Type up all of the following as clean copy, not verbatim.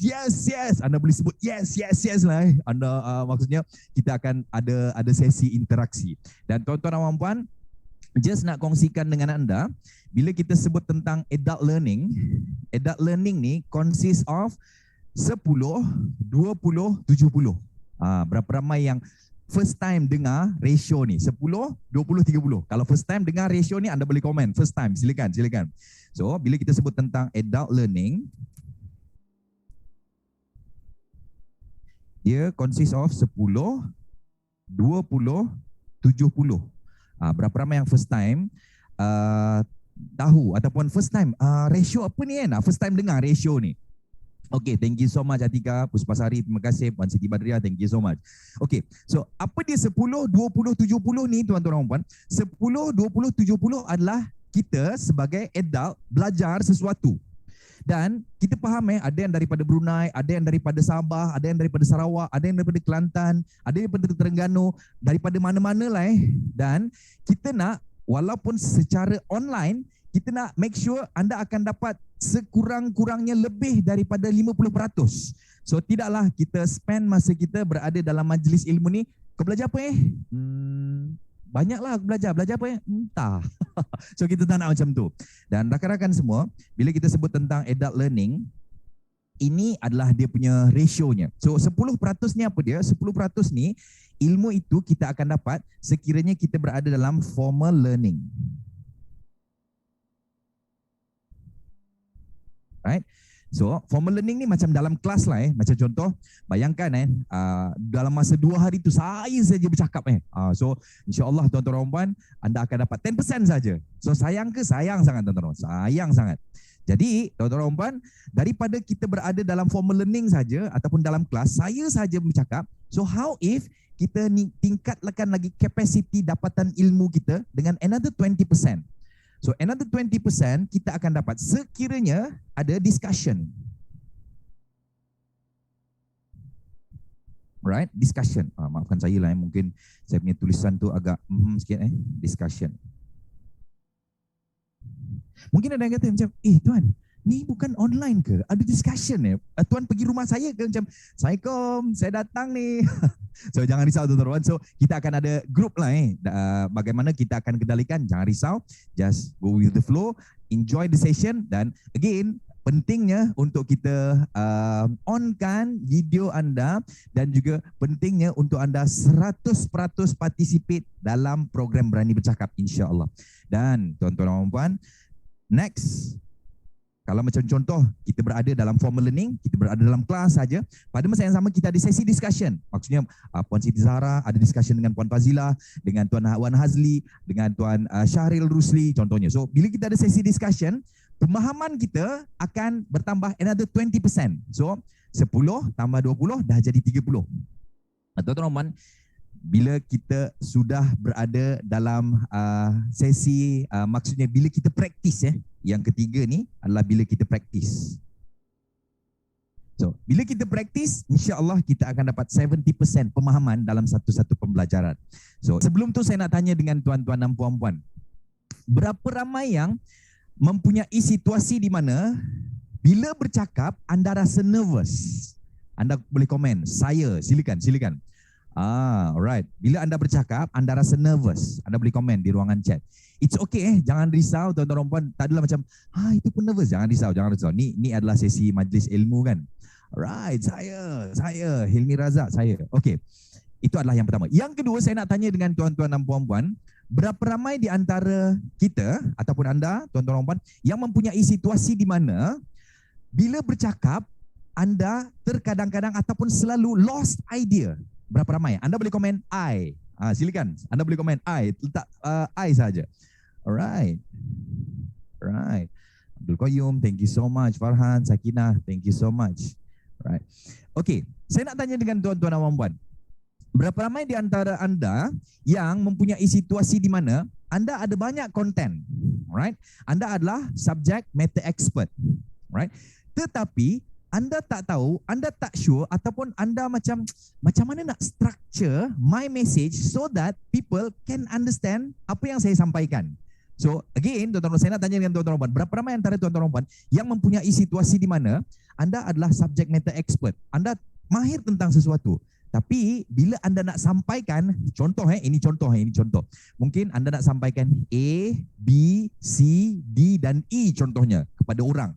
yes. Anda boleh sebut yes lah. Anda maksudnya kita akan ada sesi interaksi. Dan tuan-tuan dan puan-puan, just nak kongsikan dengan anda, bila kita sebut tentang adult learning ni consists of 10, 20, 70. Berapa ramai yang first time dengar ratio ni? 10, 20, 30. Kalau first time dengar ratio ni, anda boleh komen. First time, silakan. So, bila kita sebut tentang adult learning, dia consists of 10, 20, 70. Berapa ramai yang first time tahu ataupun first time ratio apa ni kan? First time dengar ratio ni. Okay, thank you so much Atika, Puspasari, terima kasih, Puan Siti Badriah, thank you so much. Okay, so apa dia 10, 20, 70 ni tuan-tuan dan puan? 10, 20, 70 adalah kita sebagai adult belajar sesuatu. Dan kita faham ada yang daripada Brunei, ada yang daripada Sabah, ada yang daripada Sarawak, ada yang daripada Kelantan, ada yang daripada Terengganu, daripada mana-mana lah Dan kita nak, walaupun secara online, kita nak make sure anda akan dapat sekurang-kurangnya lebih daripada 50%. So tidaklah kita spend masa kita berada dalam majlis ilmu ni, kau belajar apa banyaklah aku belajar apa entah. So kita tak nak macam tu. Dan rakan-rakan semua, bila kita sebut tentang adult learning, ini adalah dia punya ratio-nya. So 10% ni apa dia? 10% ni ilmu itu kita akan dapat sekiranya kita berada dalam formal learning. Right? So formal learning ni macam dalam kelas lah Macam contoh, bayangkan dalam masa 2 hari tu saya saja bercakap So insya-Allah tuan-tuan dan puan, anda akan dapat 10% saja. So sayang ke? Sayang sangat tuan-tuan. Sayang sangat. Jadi tuan-tuan dan puan, daripada kita berada dalam formal learning saja ataupun dalam kelas, saya saja bercakap. So how if kita tingkatkan lagi kapasiti dapatan ilmu kita dengan another 20%. So another 20% kita akan dapat sekiranya ada discussion. Right? Discussion. Maafkan saya lah mungkin saya punya tulisan tu agak sikit discussion. Mungkin ada yang kata macam, tuan, ni bukan online ke? Ada discussion tuan pergi rumah saya ke? Macam, Assalamualaikum, saya datang ni. So jangan risau tuan-tuan. So kita akan ada group lah bagaimana kita akan kendalikan. Jangan risau, just go with the flow, enjoy the session. Dan again, pentingnya untuk kita onkan video anda dan juga pentingnya untuk anda 100% participate dalam program Berani Bercakap, insya-Allah. Dan tuan-tuan dan puan, next, kalau macam contoh, kita berada dalam formal learning, kita berada dalam kelas saja, pada masa yang sama kita ada sesi discussion. Maksudnya Puan Siti Zahra ada discussion dengan Puan Fazila, dengan Tuan Wan Hazli, dengan Tuan Syahril Rusli contohnya. So bila kita ada sesi discussion, pemahaman kita akan bertambah another 20%. So 10 tambah 20 dah jadi 30. Tuan-tuan, bila kita sudah berada dalam sesi, maksudnya bila kita praktis yang ketiga ni adalah bila kita praktis. So, bila kita praktis, insya-Allah kita akan dapat 70% pemahaman dalam satu-satu pembelajaran. So, sebelum tu saya nak tanya dengan tuan-tuan dan puan-puan. Berapa ramai yang mempunyai situasi di mana bila bercakap anda rasa nervous? Anda boleh komen. Saya, silakan. Alright. Bila anda bercakap, anda rasa nervous. Anda boleh komen di ruangan chat. It's okay jangan risau tuan-tuan dan puan. Tak adalah macam, itu pun nervous. Jangan risau. Ni adalah sesi majlis ilmu kan. Alright, saya Hilmi Razak, saya. Okay. Itu adalah yang pertama. Yang kedua, saya nak tanya dengan tuan-tuan dan puan-puan, berapa ramai di antara kita ataupun anda, tuan-tuan dan puan, yang mempunyai situasi di mana bila bercakap anda terkadang-kadang ataupun selalu lost idea? Berapa ramai? Anda boleh komen I. Silakan. Anda boleh komen I. Letak I saja. Alright. Abdul Qayyum, thank you so much. Farhan, Sakinah, thank you so much. Right. Okay. Saya nak tanya dengan tuan-tuan dan puan-puan. Berapa ramai di antara anda yang mempunyai situasi di mana anda ada banyak konten, right? Anda adalah subject matter expert, right? Tetapi anda tak tahu, anda tak sure ataupun anda macam mana nak structure my message so that people can understand apa yang saya sampaikan. So again, tuan-tuan saya nak tanya dengan tuan-tuan dan puan, berapa ramai antara tuan-tuan dan puan yang mempunyai situasi di mana anda adalah subject matter expert, anda mahir tentang sesuatu, tapi bila anda nak sampaikan, contoh ini contoh, mungkin anda nak sampaikan A, B, C, D dan E contohnya kepada orang.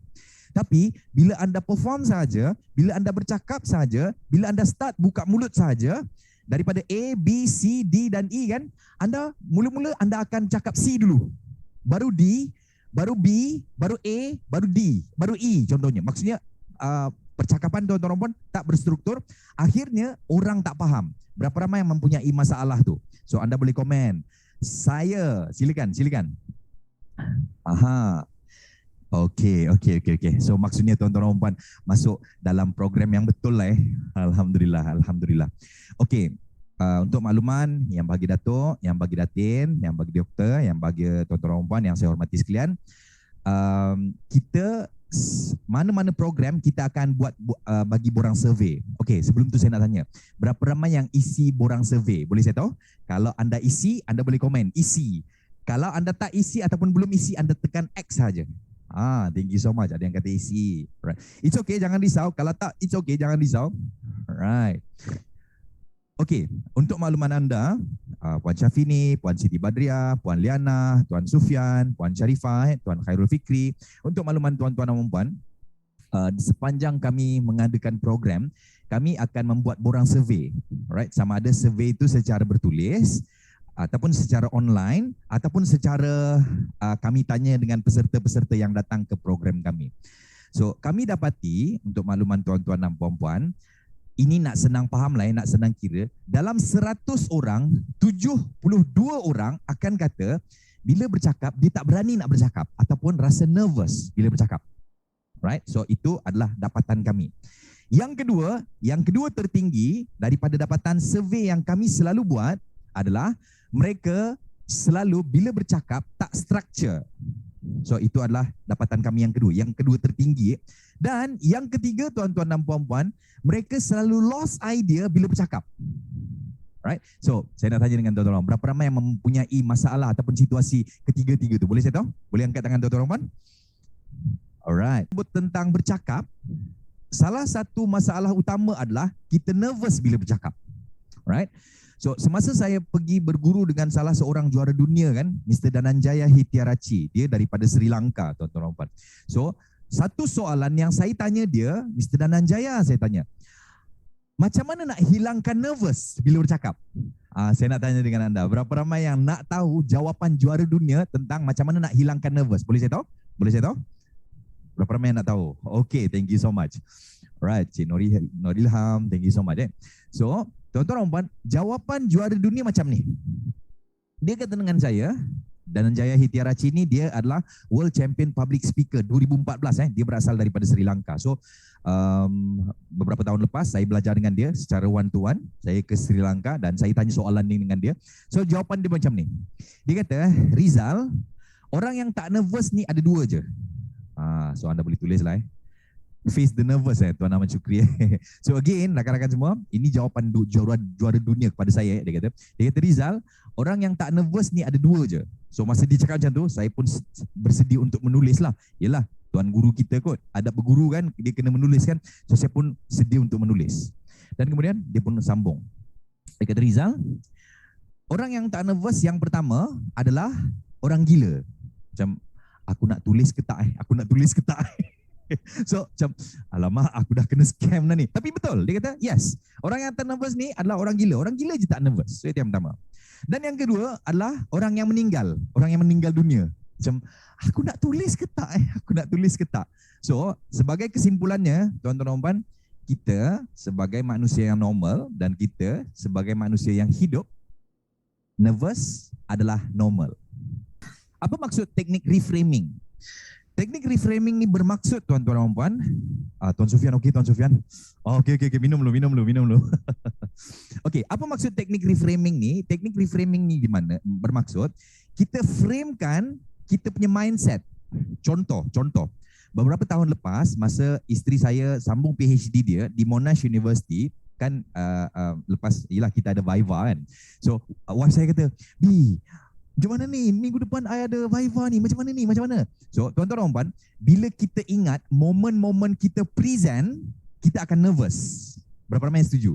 Tapi bila anda perform saja, bila anda bercakap saja, bila anda start buka mulut saja, daripada A, B, C, D dan E kan, anda mula-mula anda akan cakap C dulu, baru D, baru B, baru A, baru D, baru E contohnya. Maksudnya percakapan tuan-tuan pun tak berstruktur, akhirnya orang tak faham. Berapa ramai yang mempunyai masalah tu? So anda boleh komen. Saya, silakan. Aha. Okey. So maksudnya tuan-tuan dan puan masuk dalam program yang betul lah. Alhamdulillah. Okey. Untuk makluman yang bagi Datuk, yang bagi Datin, yang bagi doktor, yang bagi tuan-tuan dan puan yang saya hormati sekalian, kita mana-mana program kita akan buat bagi borang survey. Okey, sebelum tu saya nak tanya, berapa ramai yang isi borang survey? Boleh saya tahu? Kalau anda isi, anda boleh komen, isi. Kalau anda tak isi ataupun belum isi, anda tekan X saja. Thank you so much. Ada yang kata isi. Right. It's okay, jangan risau. Kalau tak, it's okay, jangan risau. Right. Okey, untuk makluman anda, Puan Syafini, Puan Siti Badriah, Puan Liana, Tuan Sufian, Puan Sharifah, Tuan Khairul Fikri, untuk makluman tuan-tuan dan puan, sepanjang kami mengadakan program, kami akan membuat borang survey. Right, sama ada survey itu secara bertulis, ataupun secara online, ataupun secara kami tanya dengan peserta-peserta yang datang ke program kami. So, kami dapati, untuk makluman tuan-tuan dan puan-puan, ini nak senang faham lah, nak senang kira, dalam 100 orang, 72 orang akan kata bila bercakap, dia tak berani nak bercakap ataupun rasa nervous bila bercakap. Right? So, itu adalah dapatan kami. Yang kedua tertinggi daripada dapatan survey yang kami selalu buat adalah mereka selalu bila bercakap tak structure. So itu adalah dapatan kami yang kedua. Yang kedua tertinggi. Dan yang ketiga tuan-tuan dan puan-puan, mereka selalu lost idea bila bercakap. Right? So saya nak tanya dengan tuan-tuan, berapa ramai yang mempunyai masalah ataupun situasi ketiga-tiga tu? Boleh saya tahu? Boleh angkat tangan tuan-tuan dan puan? Alright. Tentang bercakap, salah satu masalah utama adalah kita nervous bila bercakap. Right? So, semasa saya pergi berguru dengan salah seorang juara dunia kan, Mr. Dananjaya Hitiarachi, dia daripada Sri Lanka, tuan-tuan dan puan. So, satu soalan yang saya tanya dia, Mr. Dananjaya, saya tanya, macam mana nak hilangkan nervous bila bercakap? Saya nak tanya dengan anda, berapa ramai yang nak tahu jawapan juara dunia tentang macam mana nak hilangkan nervous? Boleh saya tahu? Berapa ramai yang nak tahu? Okay, thank you so much. Alright, Cik Norilham, thank you so much. So, tuan-tuan dan puan, jawapan juara dunia macam ni. Dia kata dengan saya, Dananjaya Hitiarachi ni dia adalah World Champion Public Speaker 2014. Dia berasal daripada Sri Lanka. So, beberapa tahun lepas saya belajar dengan dia secara one to one. Saya ke Sri Lanka dan saya tanya soalan ni dengan dia. So, jawapan dia macam ni. Dia kata, Rizal, orang yang tak nervous ni ada dua je. So, anda boleh tulis lah. Face the nervous Tuan Ahmad Syukri. So again, rakan-rakan semua, ini jawapan juara dunia kepada saya. Dia kata Rizal, orang yang tak nervous ni ada dua je. So masa dia cakap macam tu, saya pun bersedia untuk menulis lah. Yelah, tuan guru kita kot, adab berguru kan, dia kena menulis kan. So saya pun sedia untuk menulis. Dan kemudian dia pun sambung. Dia kata Rizal, orang yang tak nervous yang pertama adalah orang gila. Macam aku nak tulis ke tak So macam alamak aku dah kena scam dah ni. Tapi betul, dia kata yes, orang yang tak nervous ni adalah orang gila. Orang gila je tak nervous. So itu yang pertama. Dan yang kedua adalah orang yang meninggal dunia. Macam aku nak tulis ke tak? So sebagai kesimpulannya, tuan-tuan dan puan, kita sebagai manusia yang normal dan kita sebagai manusia yang hidup, nervous adalah normal. Apa maksud teknik reframing? Teknik reframing ni bermaksud tuan-tuan dan puan. Tuan Sufian, okey Tuan Sufian. Okey, minum dulu. Okey, apa maksud teknik reframing ni? Teknik reframing ni di mana? Bermaksud kita framekan kita punya mindset. Contoh. Beberapa tahun lepas masa isteri saya sambung PhD dia di Monash University, kan lepas ialah kita ada Viva kan. So wife saya kata, "Bi, Macam mana ni? Minggu depan I ada Viva ni. Macam mana ni? Macam mana? So, tuan-tuan dan puan, bila kita ingat momen-momen kita present, kita akan nervous. Berapa ramai yang setuju?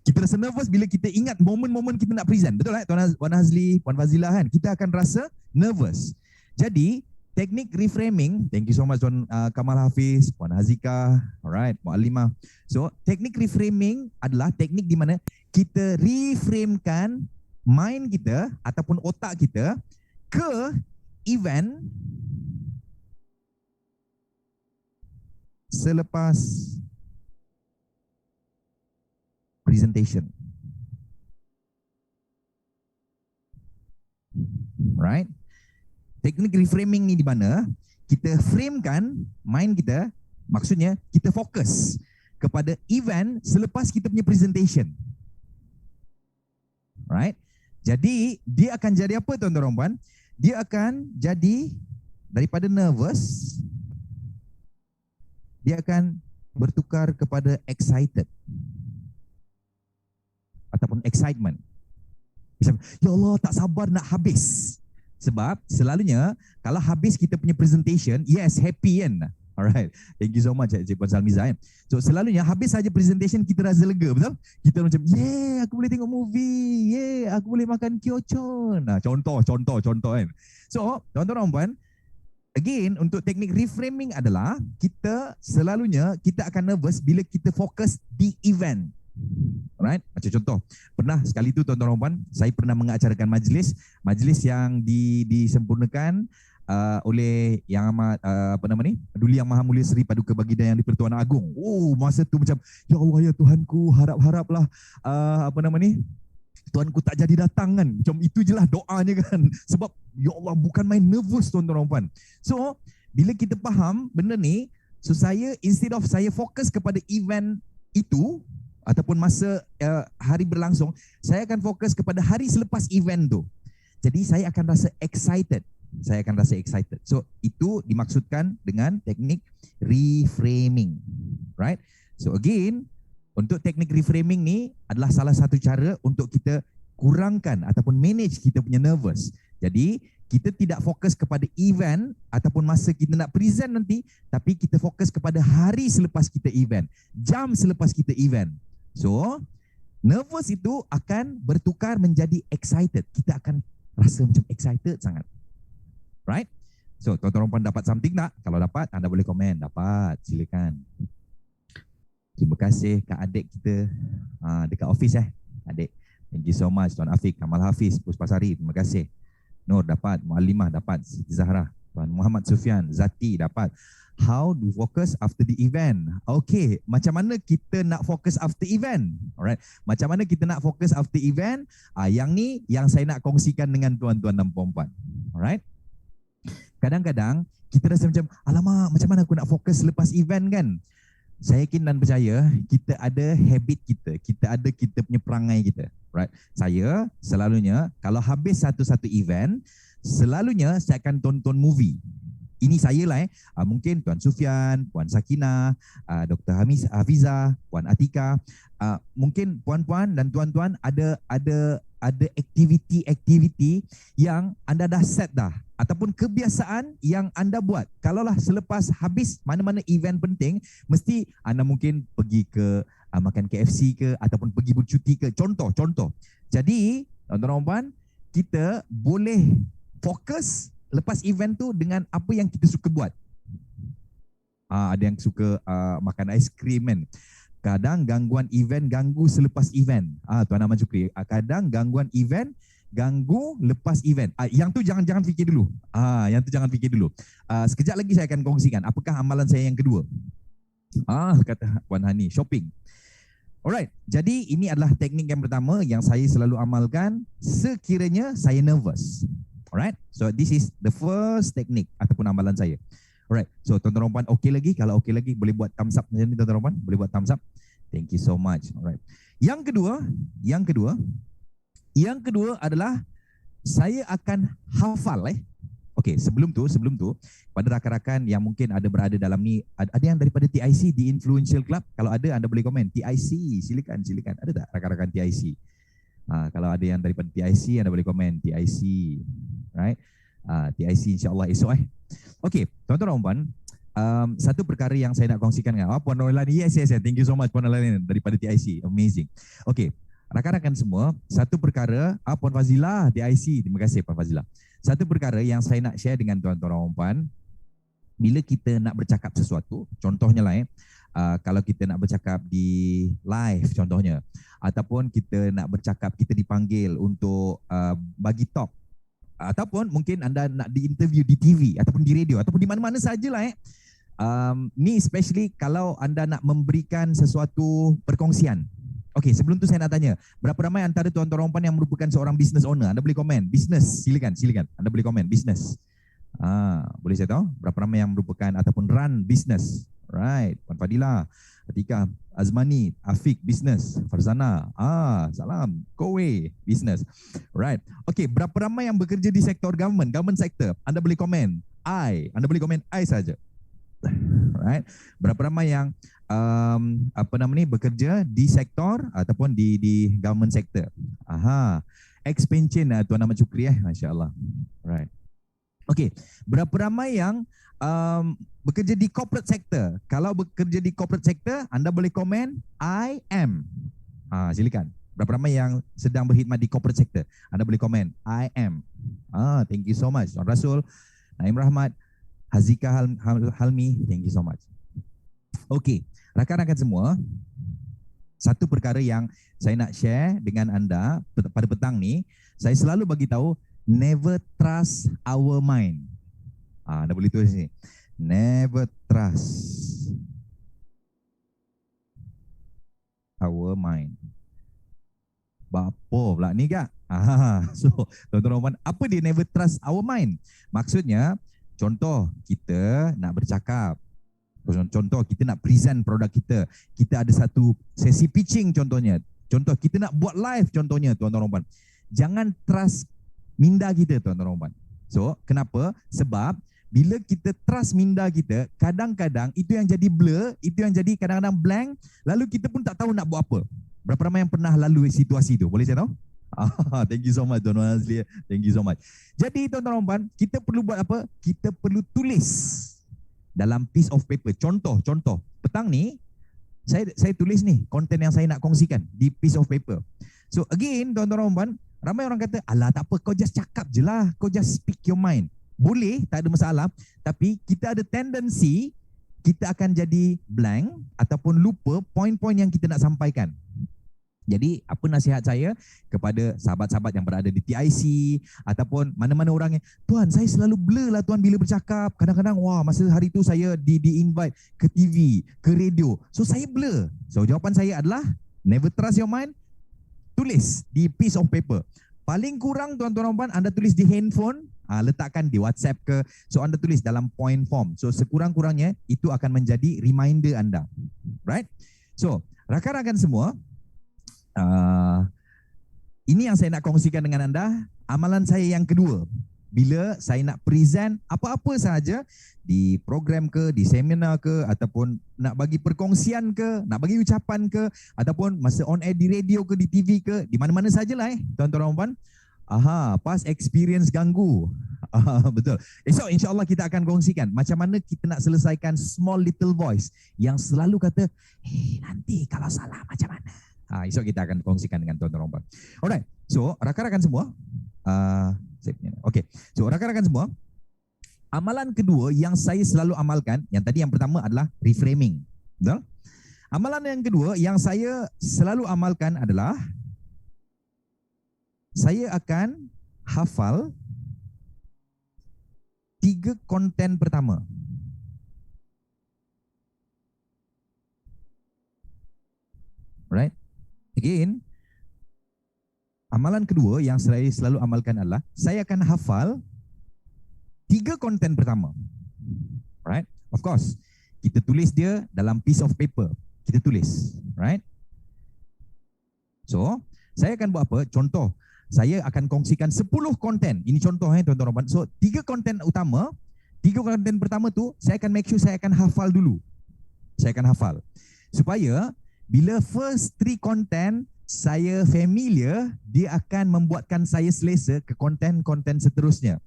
Kita rasa nervous bila kita ingat momen-momen kita nak present. Betul tak? Tuan Hazli, Puan Fazila kan? Kita akan rasa nervous. Jadi, teknik reframing, thank you so much Tuan Kamal Hafiz, Puan Hazika, alright, Puan Alimah. So, teknik reframing adalah teknik di mana kita reframekan mind kita ataupun otak kita ke event selepas presentation. Right? Teknik reframing ni di mana kita framekan mind kita, maksudnya kita fokus kepada event selepas kita punya presentation. Right? Jadi, dia akan jadi apa tuan-tuan dan puan? Dia akan jadi daripada nervous, dia akan bertukar kepada excited ataupun excitement. Macam, ya Allah, tak sabar nak habis. Sebab selalunya kalau habis kita punya presentation, yes, happy kan? Alright, thank you so much Cik Puan Salmiza. So selalunya habis saja presentation kita rasa lega, betul? Kita macam, yeah, aku boleh tengok movie, yeah, aku boleh makan kiochon. Nah, contoh kan. So, tuan-tuan dan puan, again, untuk teknik reframing adalah kita selalunya kita akan nervous bila kita fokus di event. Alright, macam contoh, pernah sekali tu tuan-tuan dan puan, saya pernah mengacarakan majlis yang disempurnakan oleh yang amat Duli Yang Maha Mulia Seri Paduka Baginda Yang di-Pertuan Agong. Oh, masa tu macam, ya Allah ya Tuhanku, harap-haraplah Tuhanku tak jadi datang kan. Macam itu je lah doanya kan. Sebab ya Allah, bukan main nervous tuan-tuan dan puan. So, bila kita faham benda ni, so saya instead of saya fokus kepada event itu ataupun masa hari berlangsung, saya akan fokus kepada hari selepas event tu. Jadi saya akan rasa excited. So itu dimaksudkan dengan teknik reframing. Right? So again, untuk teknik reframing ni adalah salah satu cara untuk kita kurangkan ataupun manage kita punya nervous. Jadi kita tidak fokus kepada event ataupun masa kita nak present nanti, tapi kita fokus kepada hari selepas kita event, jam selepas kita event. So nervous itu akan bertukar menjadi excited. Kita akan rasa macam excited sangat. Right? So, tuan-tuan dan puan dapat something tak? Kalau dapat, anda boleh komen. Dapat, silakan. Terima kasih Kak Adik kita dekat office Adik. Thank you so much Tuan Afiq, Kamal Hafiz, Puspasari. Terima kasih. Nur dapat, Mu'allimah dapat, Siti Zahra, Tuan Muhammad Sufyan, Zati dapat. How do focus after the event? Okay, macam mana kita nak fokus after event? Alright, macam mana kita nak fokus after event? Yang ni yang saya nak kongsikan dengan tuan-tuan dan puan-puan. Alright. Kadang-kadang kita rasa macam, alamak, macam mana aku nak fokus selepas event kan? Saya yakin dan percaya kita ada habit kita punya perangai kita. Right? Saya selalunya kalau habis satu-satu event, selalunya saya akan tonton movie. Ini saya lah mungkin Tuan Sufian, Puan Sakinah, Dr. Hafizah, Puan Atika, mungkin puan-puan dan tuan-tuan ada aktiviti-aktiviti yang anda dah set dah ataupun kebiasaan yang anda buat. Kalaulah selepas habis mana-mana event penting, mesti anda mungkin pergi ke makan KFC ke ataupun pergi bercuti ke. Contoh. Jadi, tuan-tuan, kita boleh fokus lepas event tu dengan apa yang kita suka buat. Ada yang suka makan aiskrim kan. Kadang gangguan event ganggu selepas event. Tuan Ahmad Syukri, kadang gangguan event ganggu lepas event. Yang tu jangan fikir dulu. Sekejap lagi saya akan kongsikan apakah amalan saya yang kedua. Kata Puan Hani, shopping. Alright, jadi ini adalah teknik yang pertama yang saya selalu amalkan sekiranya saya nervous. Alright, so this is the first technique ataupun amalan saya. Alright, so tuan-tuan dan puan okey lagi? Kalau okey lagi boleh buat thumbs up macam ni tuan-tuan dan puan? Boleh buat thumbs up? Thank you so much. Alright. Yang kedua adalah saya akan hafal Okey, sebelum tu pada rakan-rakan yang mungkin ada berada dalam ni, ada yang daripada TIC di Influential Club? Kalau ada anda boleh komen. TIC, silakan. Ada tak rakan-rakan TIC? Kalau ada yang daripada TIC, anda boleh komen TIC, right? TIC insyaAllah esok Okay, tuan-tuan dan puan, satu perkara yang saya nak kongsikan dengan Puan Norlani. Yes, thank you so much Puan Norlani daripada TIC, amazing. Okay, rakan-rakan semua, satu perkara, Puan Fazilah TIC, terima kasih Puan Fazilah. Satu perkara yang saya nak share dengan tuan-tuan dan puan, bila kita nak bercakap sesuatu, contohnya lah kalau kita nak bercakap di live contohnya, ataupun kita nak bercakap, kita dipanggil untuk bagi talk, ataupun mungkin anda nak di-interview di TV ataupun di radio ataupun di mana-mana sajalah ni especially kalau anda nak memberikan sesuatu perkongsian. Okey, sebelum tu saya nak tanya, berapa ramai antara tuan-tuan rompan yang merupakan seorang business owner? Anda boleh komen, business, silakan. Anda boleh komen, business. Boleh saya tahu berapa ramai yang merupakan ataupun run business? Right, Puan Fadilah, Atika, Azmani, Afiq, business. Farzana, salam, Kowe, business. Right. Okay, berapa ramai yang bekerja di sektor government sector? Anda boleh komen Anda boleh komen I saja. Right. Berapa ramai yang bekerja di sektor ataupun di government sector? Expansion Tuan Ahmad Syukri Masya-Allah. Right. Okay, berapa ramai yang bekerja di corporate sector? Kalau bekerja di corporate sector, anda boleh komen I am. Silakan. Berapa ramai yang sedang berkhidmat di corporate sector? Anda boleh komen I am. Thank you so much. Tuan Rasul, Naim Rahmat, Hazika Halmi, thank you so much. Okay, rakan-rakan semua, satu perkara yang saya nak share dengan anda pada petang ni, saya selalu bagi tahu, never trust our mind. Anda boleh tulis ni. Never trust our mind. Apa pula ni kak? So, tuan-tuan, apa dia never trust our mind? Maksudnya, contoh kita nak bercakap. Contoh kita nak present produk kita. Kita ada satu sesi pitching contohnya. Contoh kita nak buat live contohnya tuan-tuan. Jangan trust minda kita tuan-tuan. So, kenapa? Sebab bila kita trust minda kita, kadang-kadang itu yang jadi blur, itu yang jadi kadang-kadang blank, lalu kita pun tak tahu nak buat apa. Berapa ramai yang pernah lalu situasi itu? Boleh saya tahu? Thank you so much Tuan-Tuan Azli. Thank you so much. Jadi tuan-tuan, kita perlu buat apa? Kita perlu tulis dalam piece of paper. Contoh. Petang ni, saya tulis ni, konten yang saya nak kongsikan di piece of paper. So again, tuan-tuan, ramai orang kata, alah tak apa, kau just cakap je lah. Kau just speak your mind. Boleh, tak ada masalah. Tapi kita ada tendensi, kita akan jadi blank ataupun lupa poin-poin yang kita nak sampaikan. Jadi, apa nasihat saya kepada sahabat-sahabat yang berada di TIC ataupun mana-mana orang yang, Tuan, saya selalu blur lah Tuan bila bercakap. Kadang-kadang, masa hari tu saya di-invite ke TV, ke radio. So, saya blur. So, jawapan saya adalah, never trust your mind. Tulis di piece of paper. Paling kurang tuan-tuan anda tulis di handphone, letakkan di WhatsApp ke. So anda tulis dalam point form. So sekurang-kurangnya itu akan menjadi reminder anda. Right? So rakan-rakan semua, ini yang saya nak kongsikan dengan anda. Amalan saya yang kedua, bila saya nak present apa-apa sahaja di program ke, di seminar ke, ataupun nak bagi perkongsian ke, nak bagi ucapan ke, ataupun masa on air di radio ke, di TV ke, di mana-mana sajalah tuan-tuan dan puan. Past experience ganggu. Betul. Esok insya-Allah kita akan kongsikan macam mana kita nak selesaikan small little voice yang selalu kata, nanti kalau salah macam mana. Esok kita akan kongsikan dengan tuan-tuan dan puan. Alright. So, rakan-rakan semua, okay. So, rakan-rakan semua, amalan kedua yang saya selalu amalkan, yang tadi yang pertama adalah reframing. Betul? Amalan yang kedua yang saya selalu amalkan adalah saya akan hafal 3 konten pertama. Right? Again, amalan kedua yang saya selalu amalkan adalah saya akan hafal 3 konten pertama. Right? Of course, kita tulis dia dalam piece of paper. Kita tulis. Right? So, saya akan buat apa? Contoh, saya akan kongsikan 10 konten. Ini contoh tuan-tuan. So, 3 konten utama, 3 konten pertama tu, saya akan make sure saya akan hafal dulu. Saya akan hafal. Supaya, bila first 3 konten, saya familiar, dia akan membuatkan saya selesa ke konten-konten seterusnya.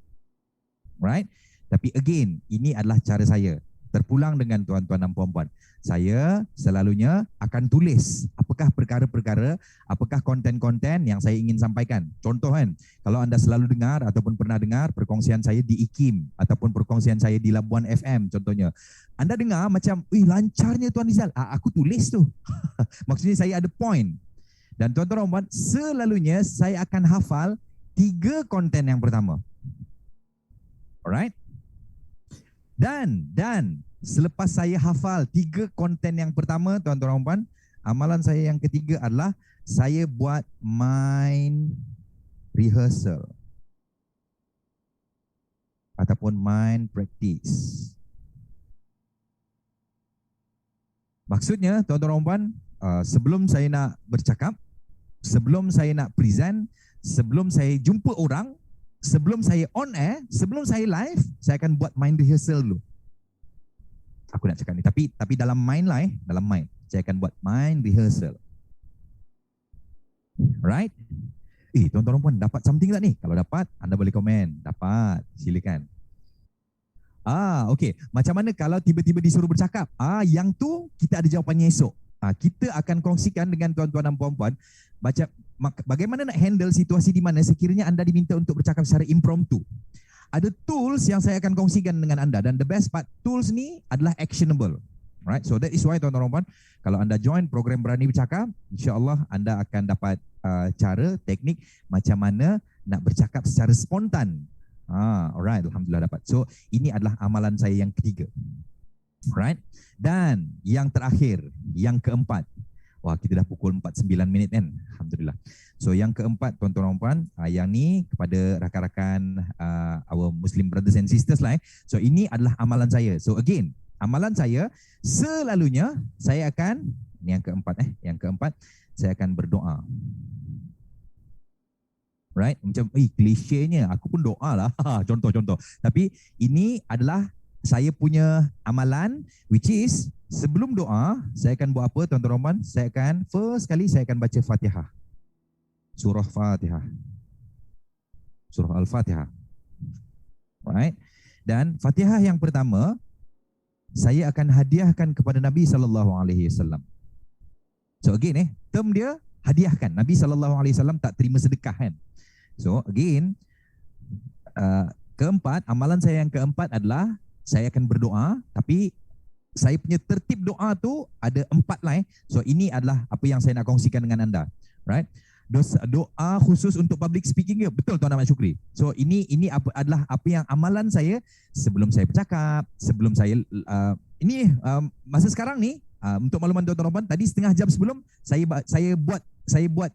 Right? Tapi again, ini adalah cara saya. Terpulang dengan tuan-tuan dan puan-puan. Saya selalunya akan tulis apakah perkara-perkara, apakah konten-konten yang saya ingin sampaikan. Contoh kan, kalau anda selalu dengar ataupun pernah dengar perkongsian saya di IKIM ataupun perkongsian saya di Labuan FM contohnya. Anda dengar macam, lancarnya Tuan Rizal. Aku tulis tu. Maksudnya saya ada point. Dan tuan-tuan dan puan, selalunya saya akan hafal 3 konten yang pertama. Alright? Dan selepas saya hafal 3 konten yang pertama, tuan-tuan dan puan, amalan saya yang ketiga adalah saya buat mind rehearsal ataupun mind practice. Maksudnya, tuan-tuan dan puan, sebelum saya nak bercakap, sebelum saya nak present, sebelum saya jumpa orang, sebelum saya on air, sebelum saya live, saya akan buat mind rehearsal dulu. Aku nak cakap ni, tapi dalam mind lah, dalam mind. Saya akan buat mind rehearsal. Right? Tuan-tuan dan puan, dapat something tak ni? Kalau dapat, anda boleh komen. Dapat, silakan. Okey. Macam mana kalau tiba-tiba disuruh bercakap? Yang tu kita ada jawapannya esok. Kita akan kongsikan dengan tuan-tuan dan puan-puan bagaimana nak handle situasi di mana sekiranya anda diminta untuk bercakap secara impromptu. Ada tools yang saya akan kongsikan dengan anda dan the best part, tools ni adalah actionable. Right? So that is why tuan-tuan dan puan, kalau anda join program Berani Bercakap, insya-Allah anda akan dapat cara, teknik macam mana nak bercakap secara spontan. Alright, alhamdulillah dapat. So ini adalah amalan saya yang ketiga. Right? Dan yang terakhir, yang keempat. Wah, kita dah pukul 49 minit kan? Alhamdulillah. So yang keempat, tuan-tuan dan puan, yang ni kepada rakan-rakan our Muslim brothers and sisters lah. So ini adalah amalan saya. So again, amalan saya selalunya saya akan, ni yang keempat, saya akan berdoa. Right? Macam klisenya, aku pun doa lah. Contoh-contoh. Tapi ini adalah saya punya amalan, which is sebelum doa, saya akan buat apa tuan-tuan dan puan? Saya akan, first kali saya akan baca Fatihah. Surah Fatihah. Surah Al-Fatihah. Right? Dan Fatihah yang pertama, saya akan hadiahkan kepada Nabi SAW. So again, term dia hadiahkan. Nabi SAW tak terima sedekah kan. So again, keempat, amalan saya yang keempat adalah saya akan berdoa, tapi saya punya tertib doa tu ada 4 lah. So ini adalah apa yang saya nak kongsikan dengan anda. Right? Doa khusus untuk public speaking ke? Betul Tuan Ahmad Syukri. So ini adalah apa yang amalan saya sebelum saya bercakap, sebelum saya masa sekarang ni, untuk makluman tuan-tuan, tadi setengah jam sebelum saya buat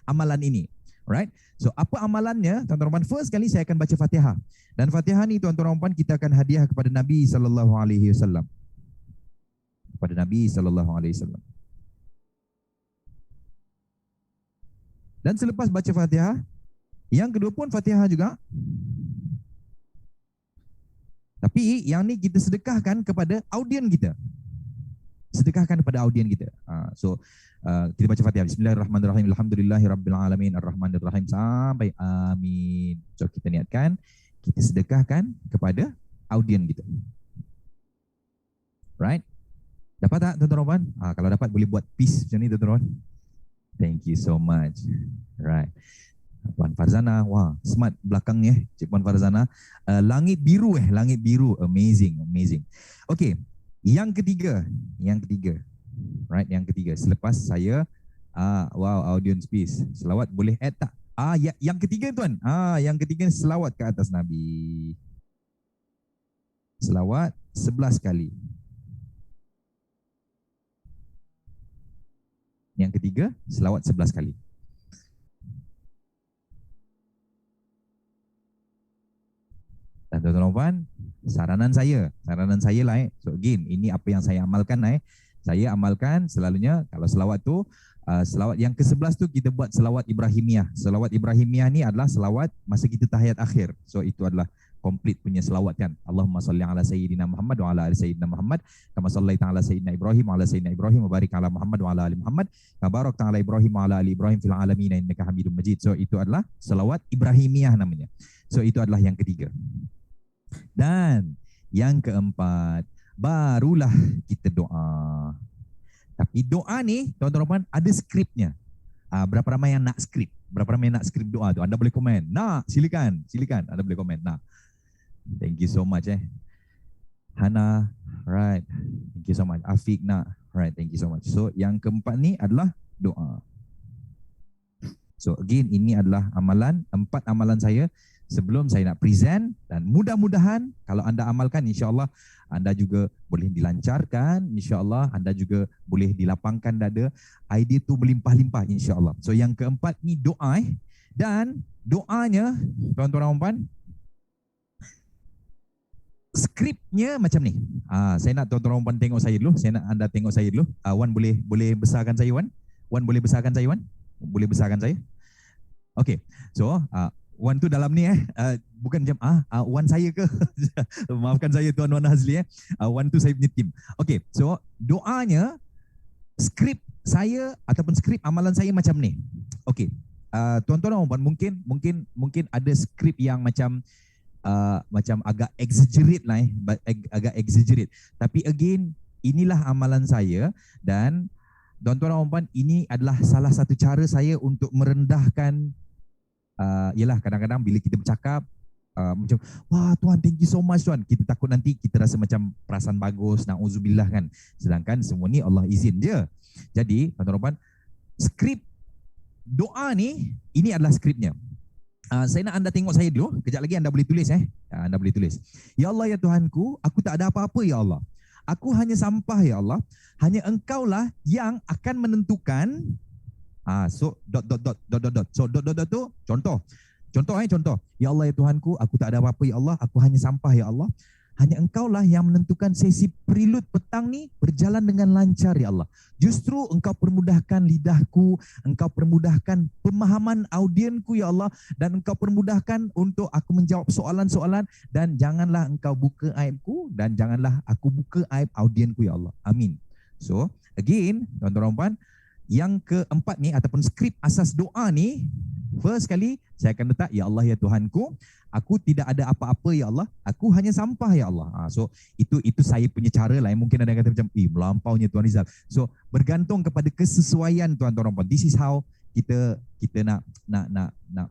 amalan ini. Right? So apa amalannya tuan-tuan? First kali saya akan baca Fatihah. Dan Fatihah ni tuan-tuan kita akan hadiah kepada Nabi SAW. Kepada Nabi SAW. Dan selepas baca Fatihah, yang kedua pun Fatihah juga. Tapi yang ni kita sedekahkan kepada audien kita. Sedekahkan kepada audien kita. So kita baca Fatihah. Bismillahirrahmanirrahim. Alhamdulillahirabbil arrahmanirrahim sampai amin. So kita niatkan, kita sedekahkan kepada audien kita. Right? Dapat tak tuan-tuan? Kalau dapat boleh buat peace macam ni tuan-tuan. Thank you so much. Right. Puan Farzana, wah, smart belakangnya, Cik Puan Farzana. Langit biru langit biru. Amazing. Okay, yang ketiga. Right, yang ketiga. Selepas saya, wow, audience peace. Selawat boleh add tak? Yang ketiga tuan. Yang ketiga selawat ke atas Nabi. Selawat 11 kali. Yang ketiga, selawat 11 kali. Dan tuan-tuan, saranan saya lah. So again, ini apa yang saya amalkan Saya amalkan selalunya kalau selawat tu, selawat yang ke-11 tu kita buat selawat Ibrahimiyah. Selawat Ibrahimiyah ni adalah selawat masa kita tahiyat akhir. So itu adalah complete punya selawat kan. Allahumma salli ala sayyidina Muhammad wa ala ali sayyidina Muhammad kama sallaita ala sayyidina Ibrahim wa ala sayyidina Ibrahim wa barik ala Muhammad wa ala ali Muhammad kama barakta ala Ibrahim wa ala ali Ibrahim fil alamin innaka Hamidum Majid. So itu adalah selawat Ibrahimiyah namanya. So itu adalah yang ketiga. Dan yang keempat, barulah kita doa. Tapi doa ni tuan-tuan ada skripnya. Berapa ramai yang nak skrip? Berapa ramai yang nak skrip doa tu? Anda boleh komen. Nak, silakan. Silakan. Anda boleh komen. Nak. Thank you so much Hana, right. Thank you so much. Afiq nak. Right, thank you so much. So yang keempat ni adalah doa. So again, ini adalah amalan, 4 amalan saya sebelum saya nak present, dan mudah-mudahan kalau anda amalkan, insya-Allah anda juga boleh dilancarkan, insya-Allah anda juga boleh dilapangkan dada, idea tu berlimpah-limpah insya-Allah. So yang keempat ni doa dan doanya tuan-tuan dan puan, skripnya macam ni. Saya nak tuan-tuan dan puan tengok saya dulu, saya nak anda tengok saya dulu. Wan boleh besarkan saya Wan? Wan boleh besarkan saya Wan? Boleh besarkan saya? Okay, so Wan tu dalam ni bukan macam Wan saya ke? Maafkan saya Tuan Wan Hazli Wan tu saya punya tim. Okay, so doanya, skrip saya ataupun skrip amalan saya macam ni. Okay, tuan-tuan dan puan, mungkin ada skrip yang macam agak exaggerate lah agak exaggerate. Tapi again, inilah amalan saya, dan tuan-tuan dan puan, ini adalah salah satu cara saya untuk merendahkan. Yalah, kadang-kadang bila kita bercakap macam, wah Tuan, thank you so much Tuan, kita takut nanti kita rasa macam perasaan bagus, na'udzubillah kan. Sedangkan semua ni Allah izin je. Jadi tuan-tuan dan puan, skrip doa ni, ini adalah skripnya. Saya nak anda tengok saya dulu. Kejap lagi anda boleh tulis anda boleh tulis. Ya Allah, ya Tuhanku, aku tak ada apa-apa ya Allah. Aku hanya sampah ya Allah. Hanya Engkaulah yang akan menentukan. So dot. So dot tu contoh. Contoh. Ya Allah, ya Tuhanku, aku tak ada apa-apa ya Allah. Aku hanya sampah ya Allah. Hanya Engkaulah yang menentukan sesi prelude petang ni berjalan dengan lancar ya Allah. Justru Engkau permudahkan lidahku, Engkau permudahkan pemahaman audienku ya Allah, dan Engkau permudahkan untuk aku menjawab soalan-soalan, dan janganlah Engkau buka aibku dan janganlah aku buka aib audienku ya Allah. Amin. So again, tuan-tuan dan puan, yang keempat ni ataupun skrip asas doa ni, first kali saya akan letak, ya Allah, ya Tuhanku, aku tidak ada apa-apa ya Allah, aku hanya sampah ya Allah. So itu saya punya cara lah. Mungkin ada yang kata macam, melampaunya Tuan Rizal. So bergantung kepada kesesuaian tuan-tuan dan puan. This is how kita nak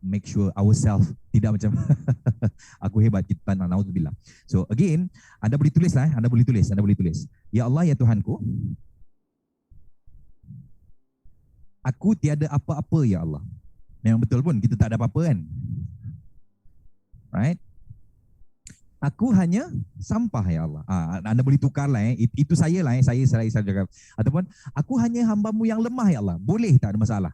make sure ourselves tidak macam aku hebat, kita nak naudzubillah. So again, anda boleh tulis lah, anda boleh tulis. Ya Allah, ya Tuhanku, aku tiada apa-apa ya Allah. Memang betul pun kita tak ada apa-apa kan. Right? Aku hanya sampah ya Allah. Anda boleh tukar lah itu saya lah saya cakap. Ataupun aku hanya hamba-Mu yang lemah ya Allah. Boleh, tak ada masalah.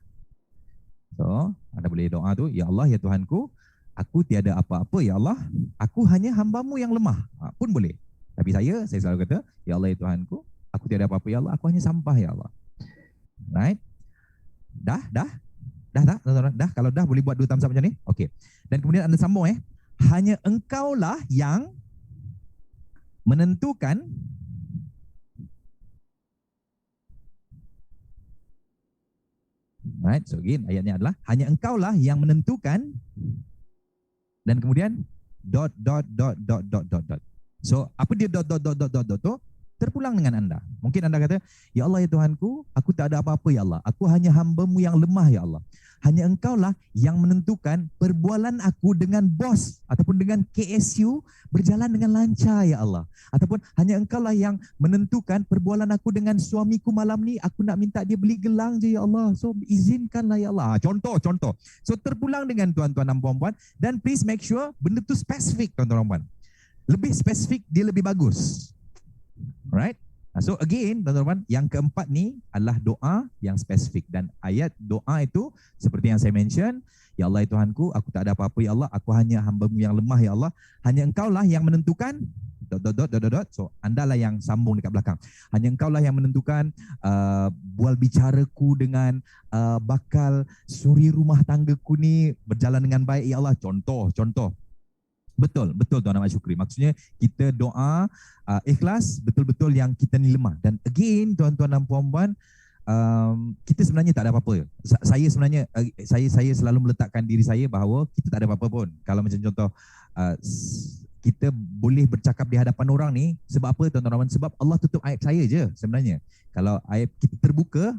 So, anda boleh doa tu, ya Allah, ya Tuhanku, aku tiada apa-apa ya Allah. Aku hanya hamba-Mu yang lemah. Pun boleh. Tapi saya selalu kata, ya Allah, ya Tuhanku, aku tiada apa-apa ya Allah. Aku hanya sampah ya Allah. Right? Dah. Kalau dah boleh buat 2 thumbs up macam ni. Okey. Dan kemudian anda sambung hanya Engkaulah yang menentukan right. So again, ayatnya adalah hanya Engkaulah yang menentukan, dan kemudian dot. So apa dia dot tu? Terpulang dengan anda. Mungkin anda kata, ya Allah, ya Tuhanku, aku tak ada apa-apa ya Allah. Aku hanya hamba-Mu yang lemah ya Allah. Hanya Engkaulah yang menentukan perbualan aku dengan bos ataupun dengan KSU berjalan dengan lancar ya Allah. Ataupun hanya Engkaulah yang menentukan perbualan aku dengan suamiku malam ni, aku nak minta dia beli gelang je ya Allah. So izinkanlah ya Allah. Contoh. So terpulang dengan tuan-tuan dan puan-puan, dan please make sure benda tu spesifik tuan-tuan dan puan. Lebih spesifik dia lebih bagus. Alright. So again, tuan-tuan, yang keempat ni adalah doa yang spesifik, dan ayat doa itu seperti yang saya mention, ya Allah, ya Tuhanku, aku tak ada apa-apa ya Allah, aku hanya hamba-Mu yang lemah ya Allah. Hanya Engkaulah yang menentukan dot. So andalah yang sambung dekat belakang. Hanya Engkaulah yang menentukan bual bicaraku dengan bakal suri rumah tanggaku ni berjalan dengan baik ya Allah. Contoh. Betul, betul Tuan Ahmad Syukri. Maksudnya kita doa ikhlas betul-betul yang kita ni lemah. Dan again tuan-tuan dan puan-puan, kita sebenarnya tak ada apa-apa. Saya sebenarnya saya selalu meletakkan diri saya bahawa kita tak ada apa-apa pun. Kalau macam contoh kita boleh bercakap di hadapan orang ni sebab apa tuan-tuan? Sebab Allah tutup aib saya je sebenarnya. Kalau aib kita terbuka,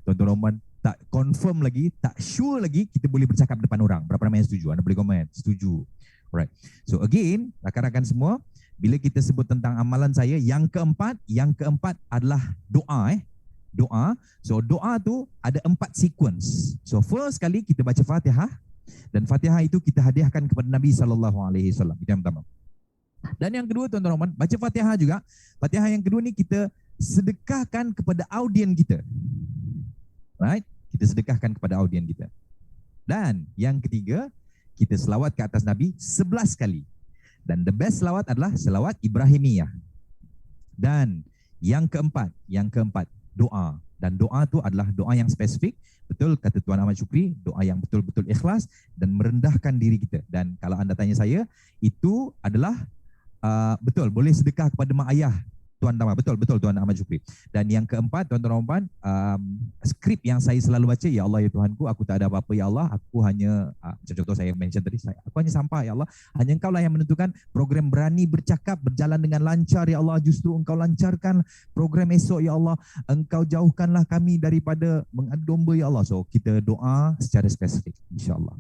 tuan-tuan tak confirm lagi, tak sure lagi, kita boleh bercakap depan orang. Berapa ramai yang setuju? Anda boleh komen. Setuju. Alright. So again, rakan-rakan semua, bila kita sebut tentang amalan saya, yang keempat adalah doa. Doa. So doa tu ada 4 sequence. So first kali kita baca Fatihah, dan Fatihah itu kita hadiahkan kepada Nabi SAW. Itu yang pertama. Dan yang kedua tuan-tuan, baca Fatihah juga. Fatihah yang kedua ni kita sedekahkan kepada audien kita. Right? Kita sedekahkan kepada audien kita. Dan yang ketiga, kita selawat ke atas Nabi 11 kali. Dan the best selawat adalah selawat Ibrahimiyah. Dan yang keempat, doa. Dan doa tu adalah doa yang spesifik. Betul kata Tuan Ahmad Syukri, doa yang betul-betul ikhlas dan merendahkan diri kita. Dan kalau anda tanya saya, itu adalah betul, boleh sedekah kepada mak ayah Tuan Tama. Betul Tuan Ahmad Syukri. Dan yang keempat, tuan-tuan, skrip yang saya selalu baca, ya Allah ya Tuhanku, aku tak ada apa-apa ya Allah, aku hanya macam contoh saya mention tadi, aku hanya sampah ya Allah, hanya Engkau lah yang menentukan program Berani Bercakap berjalan dengan lancar ya Allah, justru Engkau lancarkan program esok ya Allah, Engkau jauhkanlah kami daripada mengadu domba ya Allah. So kita doa secara spesifik insya-Allah.